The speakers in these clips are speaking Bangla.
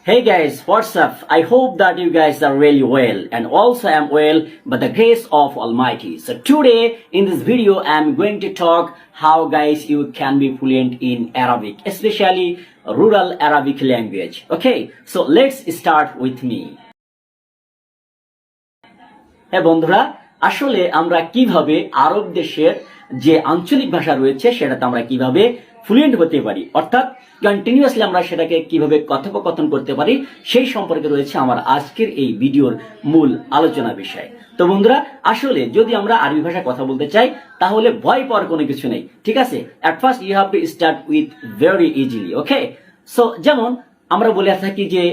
Hey guys, what's up? I hope that you guys are really well, and also I'm well by the grace of Almighty. So today in this video I'm going to talk how guys you can be fluent in Arabic, especially rural Arabic language. Okay, so let's start with me. হ্যাঁ বন্ধুরা, আসলে আমরা কিভাবে আরব দেশের যে আঞ্চলিক ভাষা রয়েছে সেটাতে আমরা কিভাবে ফ্লুয়েন্ট হতে পারি, অর্থাৎ কন্টিনিউয়াসলি আমরা সেটাকে কিভাবে কথোপকথন করতে পারি সেই সম্পর্কে রয়েছে আমার আজকের এই ভিডিওর মূল আলোচনা বিষয়। তো বন্ধুরা, আসলে যদি আমরা আরবি ভাষায় কথা বলতে চাই তাহলে ভয় পাওয়ার কোনো কিছু নেই, ঠিক আছে? At first you have to start with very easily. Okay, so যেমন আমরা বলে থাকি যে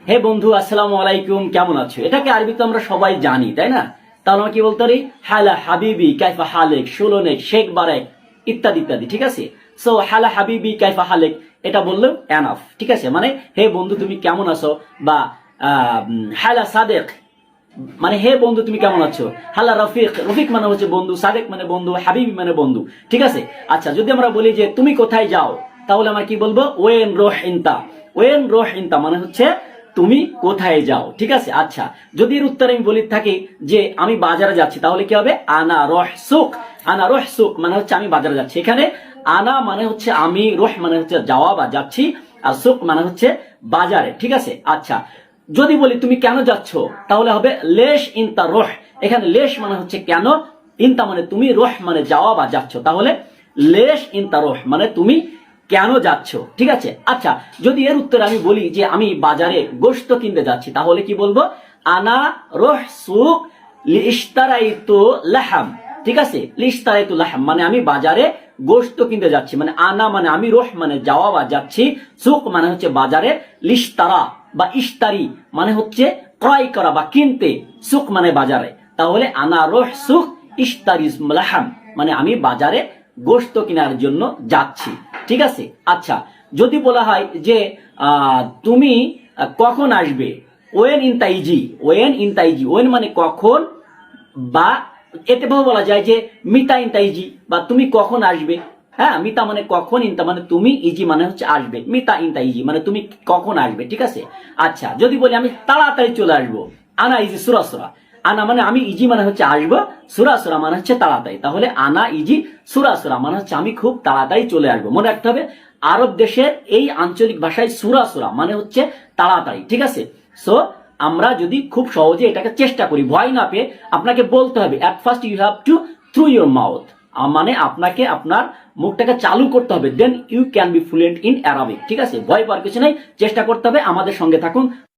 হে বন্ধু আসসালামু আলাইকুম, কেমন আছো? এটাকে আরবি তো আমরা সবাই জানি, তাই না? তাহলে আমরা কি বলতে পারি? হালা হাবিবি কাইফা হালেক, শুলোনেক, শেখ বারেক, ইত্যাদি ইত্যাদি, ঠিক আছে? সো হালা হাবিবি কাইফা হালেক এটা বললেও এনাফ, ঠিক আছে? মানে হে বন্ধু তুমি কেমন আছো, বা হালা সাদেক মানে হে বন্ধু তুমি কেমন আছো, হালা রফিক, রফিক মানে হচ্ছে বন্ধু, সাদেক মানে বন্ধু, হাবিবি মানে বন্ধু, ঠিক আছে? আচ্ছা, যদি আমরা বলি যে তুমি কোথায় যাও তাহলে আমরা কি বলবো? ওয়েন রোহ ইনতা। ওয়েন রোহ ইনতা মানে হচ্ছে তুমি কোথায় যাও, ঠিক আছে? আচ্ছা, যদি এর উত্তরে আমি বলি থাকি যে আমি বাজারে যাচ্ছি তাহলে কি হবে? আনা রোহ সুক। আনা রোহ সুক মানে হচ্ছে আমি বাজারে যাচ্ছি। এখানে আনা মানে হচ্ছে আমি, রোহ মানে হচ্ছে যাওয়া বা যাচ্ছি, আর সুক মানে হচ্ছে বাজারে, ঠিক আছে? আচ্ছা, যদি বলি তুমি কেন যাচ্ছ তাহলে হবে লেশ ইনতা রোহ। এখানে লেশ মানে হচ্ছে কেন, ইনতা মানে তুমি, রোহ মানে যাওয়া বা যাচ্ছ, তাহলে লেশ ইনতা রোহ মানে তুমি কেন যাচ্ছ, ঠিক আছে? আচ্ছা, যদি এর উত্তরে আমি বলি যে আমি বাজারে গোশত কিনতে যাচ্ছি তাহলে কি বলবো? আনা রোহ সুক লিশতারাইতু লাহাম, ঠিক আছে? লিশতারাইতু লাহাম মানে আমি বাজারে গোশত কিনতে যাচ্ছি, মানে আনা মানে আমি, রোহ মানে যাওয়া বা যাচ্ছি, সুক মানে হচ্ছে বাজারে, লিশতারা বা ইশতারি মানে হচ্ছে ক্রয় করা বা কিনতে, সুক মানে বাজারে, তাহলে আনা রোহ সুক ইশতারি লাহাম মানে আমি বাজারে গোশত কেনার জন্য যাচ্ছি, ঠিক আছে? আচ্ছা, যদি বলা হয় যে তুমি কখন আসবে, ওয়েন ইন তাইজি, ওয়েন ইন তাইজি, ওয়েন মানে কখন, বা এতে বলা যায় যে মিতা ইন তাইজি, বা তুমি কখন আসবে। হ্যাঁ, মিতা মানে কখন, ইনতা মানে তুমি, ইজি মানে হচ্ছে আসবে, মিতা ইন তাইজি মানে তুমি কখন আসবে, ঠিক আছে? আচ্ছা, যদি বলি আমি তাড়াতাড়ি চলে আসবো, আনা ইজি সুরাসুরা। আনা মানে আমি, ইজি মানে হচ্ছে আসবো, সুরাসুরা মানে হচ্ছে তাড়াতাড়ি, তাহলে আনা ইজি সুরাসুরা মানে হচ্ছে আমি খুব তাড়াতাড়ি চলে আসবো। মনে রাখতে হবে আরব দেশের এই আঞ্চলিক ভাষায় সুরাসুরা মানে হচ্ছে তাড়াতাড়ি, ঠিক আছে? সো আমরা যদি খুব সহজে এটাকে চেষ্টা করি, ভয় না পেয়ে আপনাকে বলতে হবে at first you have to through your mouth, মানে আপনাকে আপনার মুখটাকে চালু করতে হবে, then you can be fluent in Arabic, ঠিক আছে? ভয় পাওয়ার কিছু নাই, চেষ্টা করতে হবে। আমাদের সঙ্গে থাকুন।